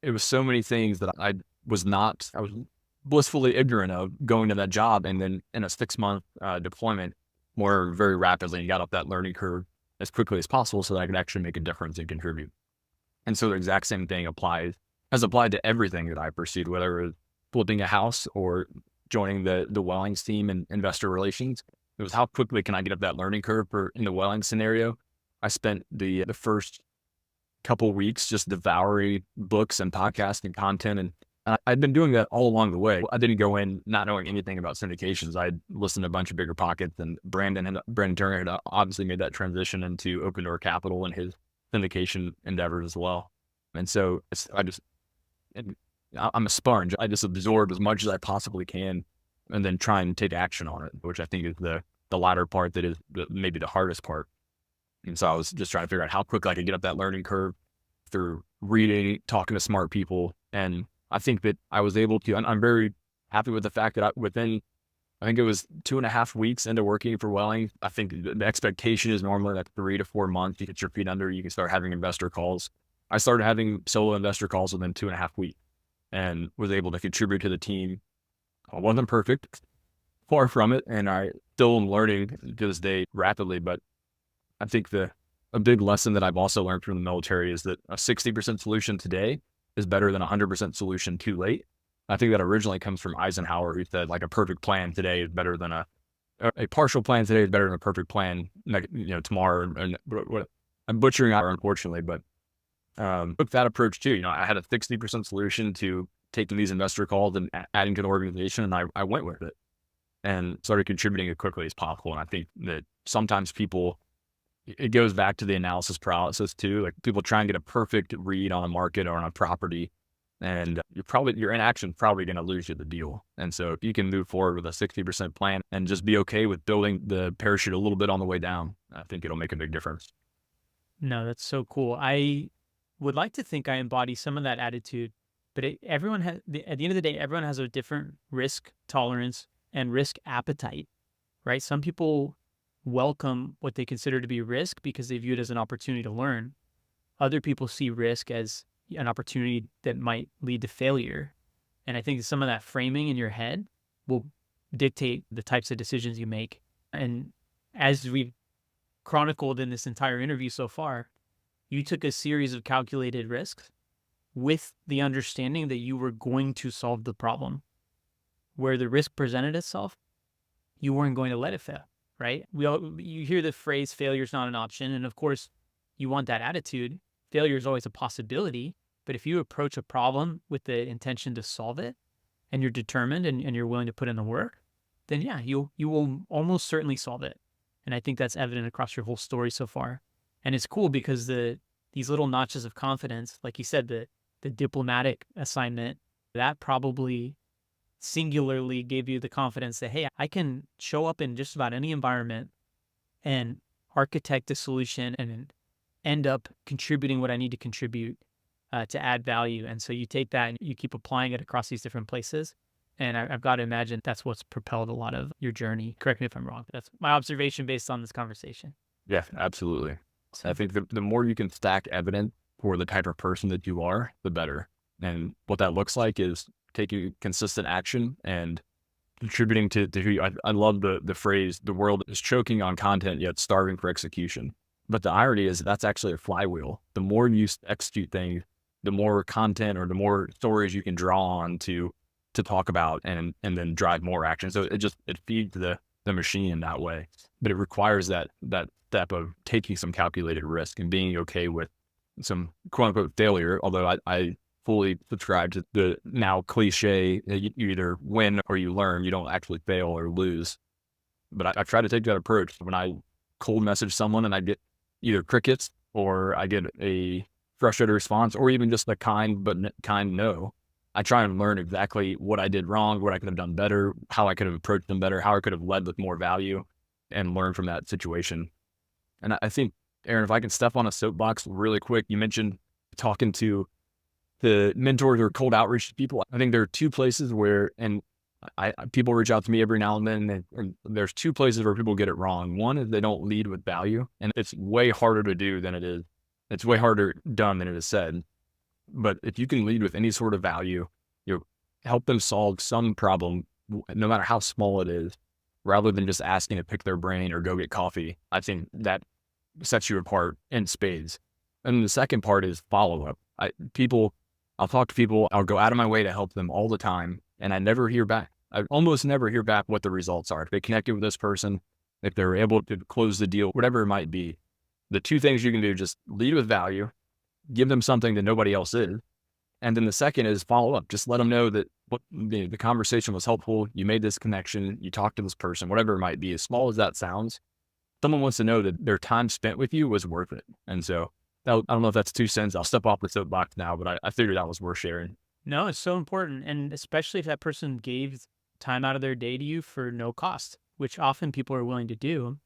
It was so many things that I was blissfully ignorant of going to that job. And then in a 6-month deployment, more very rapidly, and got up that learning curve as quickly as possible so that I could actually make a difference and contribute. And so the exact same thing has applied to everything that I pursued, whether it was flipping a house or joining the Wellings team in investor relations. It was how quickly can I get up that learning curve in the Wellings scenario. I spent the first couple weeks just devouring books and podcasts and content. And I'd been doing that all along the way. I didn't go in not knowing anything about syndications. I'd listened to a bunch of Bigger Pockets, and Brandon Turner had obviously made that transition into Open Door Capital and his syndication endeavors as well. And so I'm a sponge. I just absorb as much as I possibly can and then try and take action on it, which I think is the latter part that is maybe the hardest part. And so I was just trying to figure out how quickly I could get up that learning curve through reading, talking to smart people. And I think that I was able to, I'm very happy with the fact that I think it was 2.5 weeks into working for Welling. I think the expectation is normally like 3 to 4 months. You get your feet under, you can start having investor calls. I started having solo investor calls within 2.5 weeks and was able to contribute to the team. I wasn't perfect, far from it, and I still am learning to this day rapidly. But I think a big lesson that I've also learned from the military is that a 60% solution today is better than a 100% solution too late. I think that originally comes from Eisenhower, who said like a perfect plan today is better than a partial plan today is better than a perfect plan, tomorrow. And I'm butchering out, unfortunately, but took that approach too. I had a 60% solution to taking these investor calls and adding to the organization, and I went with it and started contributing as quickly as possible. And I think that sometimes it goes back to the analysis paralysis too. Like people try and get a perfect read on a market or on a property, and your inaction probably going to lose you the deal. And so if you can move forward with a 60% plan and just be okay with building the parachute a little bit on the way down, I think it'll make a big difference. No, that's so cool. I would like to think I embody some of that attitude, but at the end of the day, everyone has a different risk tolerance and risk appetite, right? Some people welcome what they consider to be risk because they view it as an opportunity to learn. Other people see risk as an opportunity that might lead to failure. And I think some of that framing in your head will dictate the types of decisions you make. And as we've chronicled in this entire interview so far, you took a series of calculated risks with the understanding that you were going to solve the problem. Where the risk presented itself, you weren't going to let it fail, right? You hear the phrase failure is not an option. And of course, you want that attitude. Failure is always a possibility. But if you approach a problem with the intention to solve it and you're determined and you're willing to put in the work, then yeah, you will almost certainly solve it. And I think that's evident across your whole story so far. And it's cool because these little notches of confidence, like you said, the diplomatic assignment, that probably singularly gave you the confidence that, hey, I can show up in just about any environment and architect a solution and end up contributing what I need to contribute to add value. And so you take that and you keep applying it across these different places. And I've got to imagine that's what's propelled a lot of your journey. Correct me if I'm wrong. That's my observation based on this conversation. Yeah, absolutely. So I think the more you can stack evidence for the type of person that you are, the better. And what that looks like is taking consistent action and contributing to who you, I love the phrase, the world is choking on content, yet starving for execution. But the irony is that's actually a flywheel. The more you execute things, the more content or the more stories you can draw on to talk about and then drive more action. So it feeds the machine in that way. But it requires that step of taking some calculated risk and being okay with some quote unquote failure. Although I fully subscribe to the now cliche, you either win or you learn, you don't actually fail or lose. But I try to take that approach when I cold message someone and I get either crickets or I get a frustrated response or even just a kind no. I try and learn exactly what I did wrong, what I could have done better, how I could have approached them better, how I could have led with more value and learn from that situation. And I think, Aaron, if I can step on a soapbox really quick, you mentioned talking to the mentors or cold outreach people. I think there are two places where, and people reach out to me every now and then, and there's two places where people get it wrong. One is they don't lead with value, and it's way harder to do than it is. It's way harder done than it is said. But if you can lead with any sort of value, you help them solve some problem, no matter how small it is, rather than just asking to pick their brain or go get coffee. I think that sets you apart in spades. And the second part is follow-up. I'll talk to people, I'll go out of my way to help them all the time, and I never hear back. I almost never hear back what the results are. If they connected with this person, if they're able to close the deal, whatever it might be. The two things you can do, just lead with value, give them something that nobody else is. And then the second is follow up. Just let them know that the conversation was helpful. You made this connection. You talked to this person, whatever it might be, as small as that sounds. Someone wants to know that their time spent with you was worth it. And so I don't know if that's 2 cents. I'll step off the soapbox now, but I figured that was worth sharing. no, it's so important. And especially if that person gave time out of their day to you for no cost, which often people are willing to do,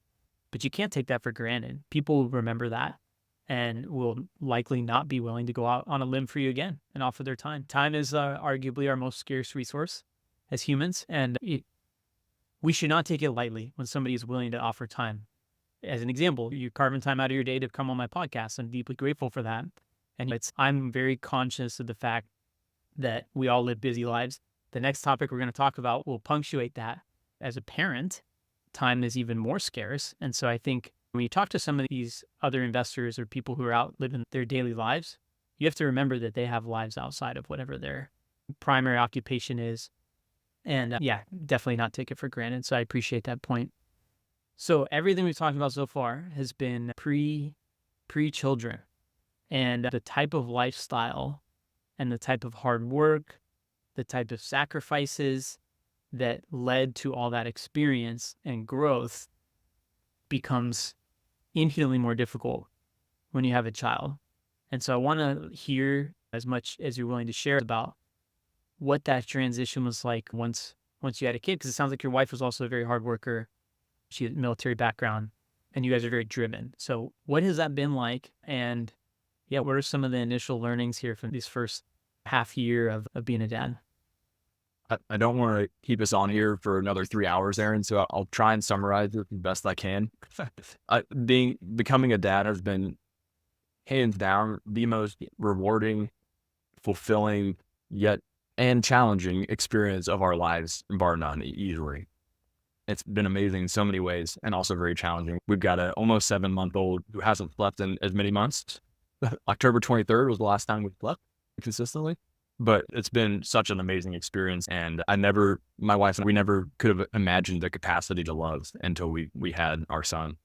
but you can't take that for granted. People remember that and will likely not be willing to go out on a limb for you again and offer their time. Time is arguably our most scarce resource as humans, and we should not take it lightly when somebody is willing to offer time. As an example, you're carving time out of your day to come on my podcast. I'm deeply grateful for that. And I'm very conscious of the fact that we all live busy lives. The next topic we're going to talk about will punctuate that. As a parent, time is even more scarce. And so I think when you talk to some of these other investors or people who are out living their daily lives, you have to remember that they have lives outside of whatever their primary occupation is. And definitely not take it for granted. So I appreciate that point. So everything we've talked about so far has been pre-children, and the type of lifestyle and the type of hard work, the type of sacrifices that led to all that experience and growth becomes infinitely more difficult when you have a child. And so I want to hear as much as you're willing to share about what that transition was like once you had a kid, because it sounds like your wife was also a very hard worker. She had a military background, and you guys are very driven. So what has that been like? And what are some of the initial learnings here from these first half year of being a dad? I don't want to keep us on here for another 3 hours, Aaron, so I'll try and summarize it the best I can. Becoming a dad has been hands down the most rewarding, fulfilling, yet and challenging experience of our lives, bar none, easily. It's been amazing in so many ways and also very challenging. We've got an almost 7-month-old who hasn't slept in as many months. October 23rd was the last time we slept consistently, but it's been such an amazing experience. And my wife and we never could have imagined the capacity to love until we had our son.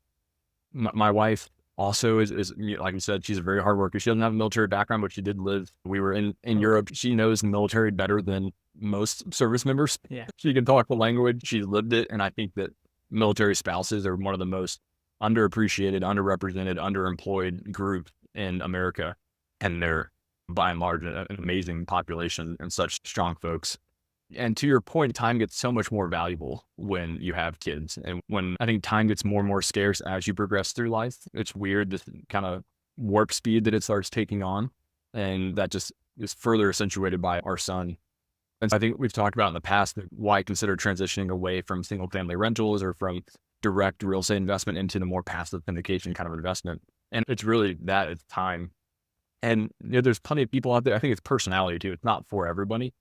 My wife also is, like you said, she's a very hard worker. She doesn't have a military background, but she did live. We were in Europe. She knows the military better than most service members. Yeah. She can talk the language. She lived it. And I think that military spouses are one of the most underappreciated, underrepresented, underemployed group in America. And they're by and large an amazing population and such strong folks. And to your point, time gets so much more valuable when you have kids. And when I think time gets more and more scarce as you progress through life, it's weird, this kind of warp speed that it starts taking on. And that just is further accentuated by our son. And so I think we've talked about in the past that why consider transitioning away from single family rentals or from direct real estate investment into the more passive syndication kind of investment. And it's really that, it's time. And there's plenty of people out there. I think it's personality too. It's not for everybody,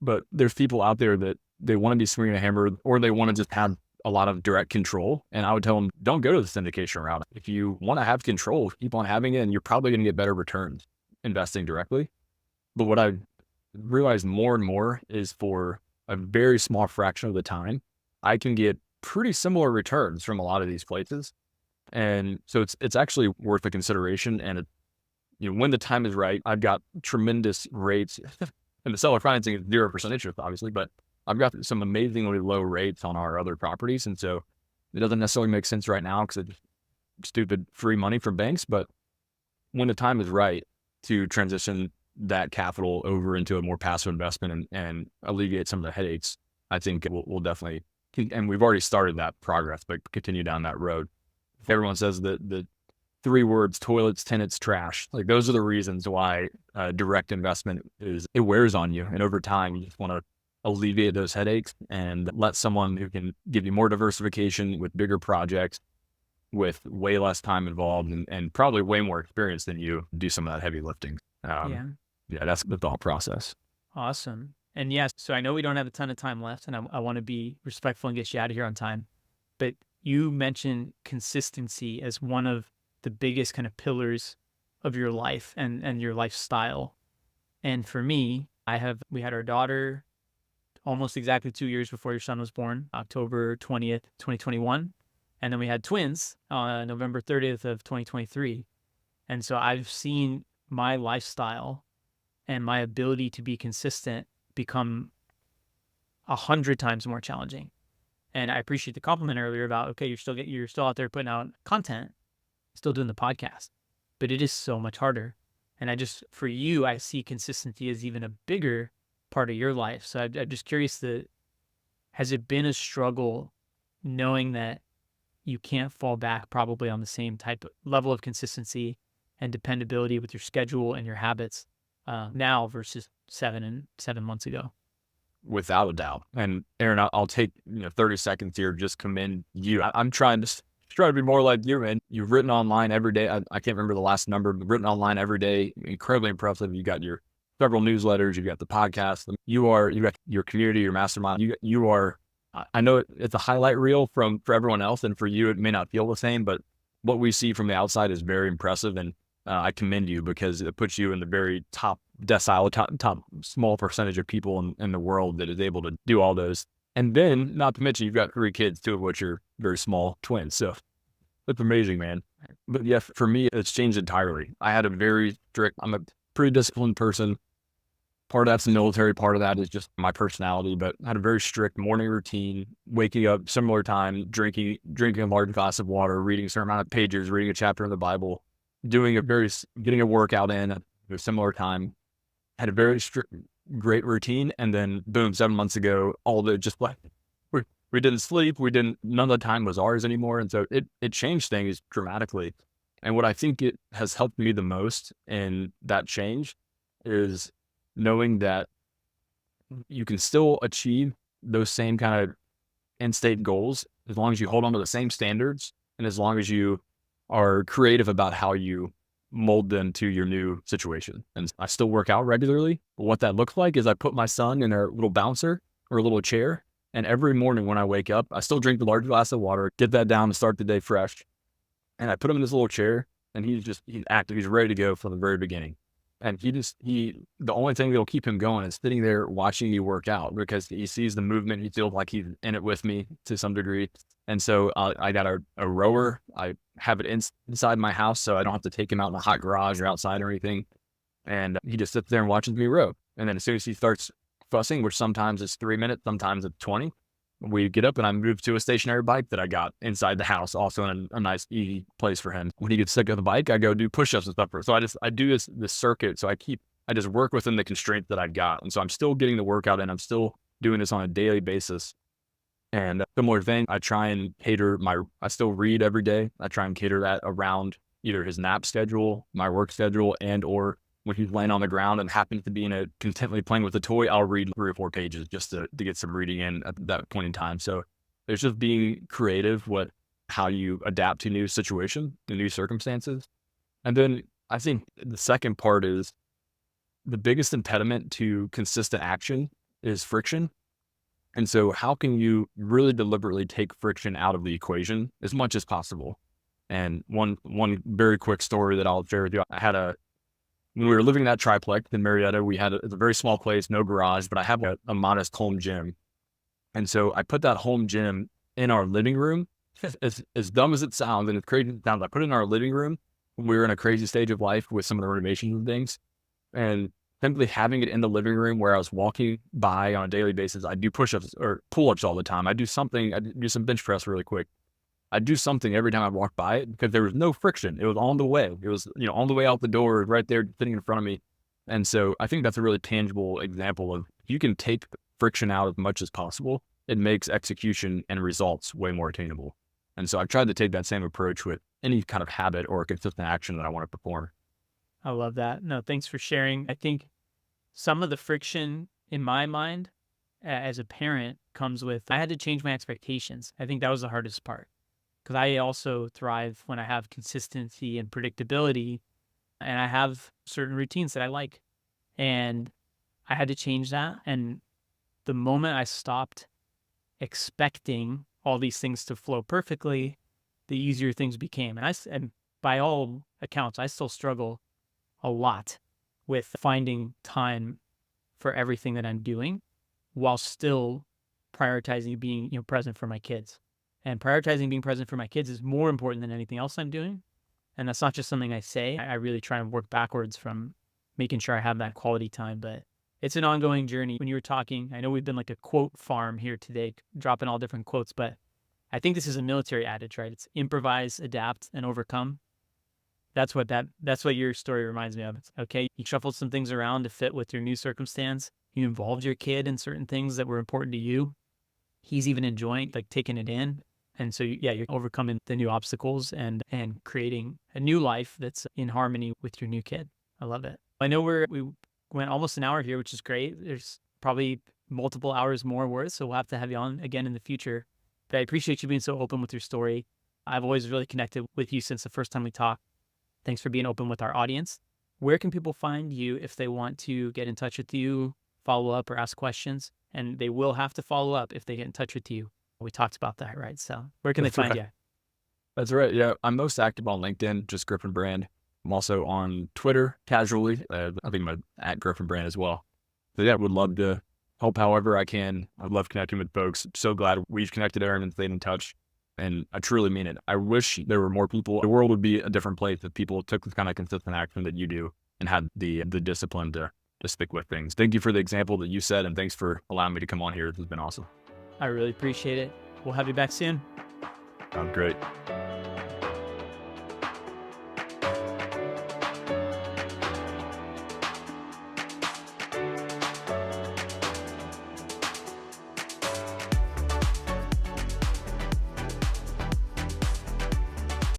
but there's people out there that they want to be swinging a hammer or they want to just have a lot of direct control. And I would tell them, don't go to the syndication route. If you want to have control, keep on having it, and you're probably going to get better returns investing directly. But what I realized more and more is for a very small fraction of the time, I can get pretty similar returns from a lot of these places. And so it's actually worth a consideration. And when the time is right, I've got tremendous rates and the seller financing is 0% interest, obviously, but I've got some amazingly low rates on our other properties. And so it doesn't necessarily make sense right now because it's stupid free money from banks. But when the time is right to transition that capital over into a more passive investment and alleviate some of the headaches, I think we'll definitely, and we've already started that progress, but continue down that road. Everyone says that the 3 words, toilets, tenants, trash, like those are the reasons why direct investment it wears on you. And over time, you just want to alleviate those headaches and let someone who can give you more diversification with bigger projects with way less time involved and probably way more experience than you do some of that heavy lifting. Yeah, that's the thought process. Awesome. And yes, so I know we don't have a ton of time left, and I want to be respectful and get you out of here on time. But you mentioned consistency as one of the biggest kind of pillars of your life and your lifestyle. And for me, we had our daughter almost exactly 2 years before your son was born, October 20th, 2021. And then we had twins on November 30th of 2023. And so I've seen my lifestyle and my ability to be consistent become 100 times more challenging. And I appreciate the compliment earlier about, okay, you're still out there putting out content, still doing the podcast, but it is so much harder. And for you, I see consistency as even a bigger part of your life. So I'm just curious has it been a struggle knowing that you can't fall back probably on the same type of level of consistency and dependability with your schedule and your habits now versus 7 months ago? Without a doubt. And Aaron, I'll take 30 seconds here, just commend you. I'm trying to be more like you, man. You've written online every day. I can't remember the last number, but written online every day. Incredibly impressive. You got your several newsletters, you've got the podcast. You got your community, your mastermind. You are, I know it's a highlight reel for everyone else. And for you, it may not feel the same, but what we see from the outside is very impressive. And I commend you because it puts you in the very top decile, top small percentage of people in the world that is able to do all those. And then, not to mention, you've got 3 kids, 2 of which are very small twins. So that's amazing, man. But yeah, for me, it's changed entirely. I'm a pretty disciplined person. Part of that's the military, part of that is just my personality, but I had a very strict morning routine, waking up similar time, drinking a large glass of water, reading a certain amount of pages, reading a chapter in the Bible, getting a workout in at a similar time. Had a very strict, great routine. And then boom, 7 months ago, all the just like, we didn't sleep. None of the time was ours anymore. And so it changed things dramatically. And what I think it has helped me the most in that change is knowing that you can still achieve those same kind of end state goals as long as you hold on to the same standards and as long as you are creative about how you mold them to your new situation. And I still work out regularly. But what that looks like is I put my son in a little bouncer or a little chair. And every morning when I wake up, I still drink the large glass of water, get that down and start the day fresh. And I put him in this little chair and he's active. He's ready to go from the very beginning. And the only thing that'll keep him going is sitting there watching me work out because he sees the movement. He feels like he's in it with me to some degree. And so I got a rower. I have it inside my house so I don't have to take him out in a hot garage or outside or anything. And he just sits there and watches me row. And then as soon as he starts fussing, which sometimes it's 3 minutes, sometimes it's 20, we get up and I move to a stationary bike that I got inside the house, also in a nice, easy place for him. When he gets sick of the bike, I go do push-ups and stuff. So I do this circuit. So I just work within the constraints that I've got. And so I'm still getting the workout in. I'm still doing this on a daily basis. And similar thing, I try and cater I still read every day. I try and cater that around either his nap schedule, my work schedule, and or when he's laying on the ground and happens to be contently playing with a toy, I'll read 3 or 4 pages just to get some reading in at that point in time. So there's just being creative how you adapt to new situation, to new circumstances. And then I think the second part is the biggest impediment to consistent action is friction. And so how can you really deliberately take friction out of the equation as much as possible? And one very quick story that I'll share with you. When we were living in that triplex in Marietta, it's a very small place, no garage, but I have a modest home gym. And so I put that home gym in our living room. As dumb as it sounds and as crazy as it sounds, I put it in our living room when we were in a crazy stage of life with some of the renovations and things. And simply having it in the living room where I was walking by on a daily basis, I do push-ups or pull-ups all the time. I do some bench press really quick. I do something every time I walk by it because there was no friction. It was on the way. It was, on the way out the door, right there sitting in front of me. And so I think that's a really tangible example of you can take friction out as much as possible. It makes execution and results way more attainable. And so I've tried to take that same approach with any kind of habit or consistent action that I want to perform. I love that. No, thanks for sharing. I think some of the friction in my mind as a parent comes with, I had to change my expectations. I think that was the hardest part because I also thrive when I have consistency and predictability and I have certain routines that I like. And I had to change that. And the moment I stopped expecting all these things to flow perfectly, the easier things became. And by all accounts, I still struggle a lot with finding time for everything that I'm doing while still prioritizing being, present for my kids. And prioritizing being present for my kids is more important than anything else I'm doing. And that's not just something I say. I really try and work backwards from making sure I have that quality time. But it's an ongoing journey. When you were talking, I know we've been like a quote farm here today, dropping all different quotes, but I think this is a military adage, right? It's improvise, adapt, and overcome. That's what your story reminds me of. It's okay. You shuffled some things around to fit with your new circumstance. You involved your kid in certain things that were important to you. He's even enjoying, taking it in. And so, you're overcoming the new obstacles and creating a new life that's in harmony with your new kid. I love it. I know we went almost an hour here, which is great. There's probably multiple hours more worth, so we'll have to have you on again in the future. But I appreciate you being so open with your story. I've always really connected with you since the first time we talked. Thanks for being open with our audience. Where can people find you if they want to get in touch with you, follow up, or ask questions? And they will have to follow up if they get in touch with you. We talked about that, right? So where can they find you? That's right. Yeah, I'm most active on LinkedIn, just Griffin Brand. I'm also on Twitter casually. I think I'm at Griffin Brand as well. So would love to help however I can. I love connecting with folks. So glad we've connected, Aaron, and stayed in touch. And I truly mean it. I wish there were more people. The world would be a different place if people took the kind of consistent action that you do and had the discipline to stick with things. Thank you for the example that you said, and thanks for allowing me to come on here. This has been awesome. I really appreciate it. We'll have you back soon. Sounds great.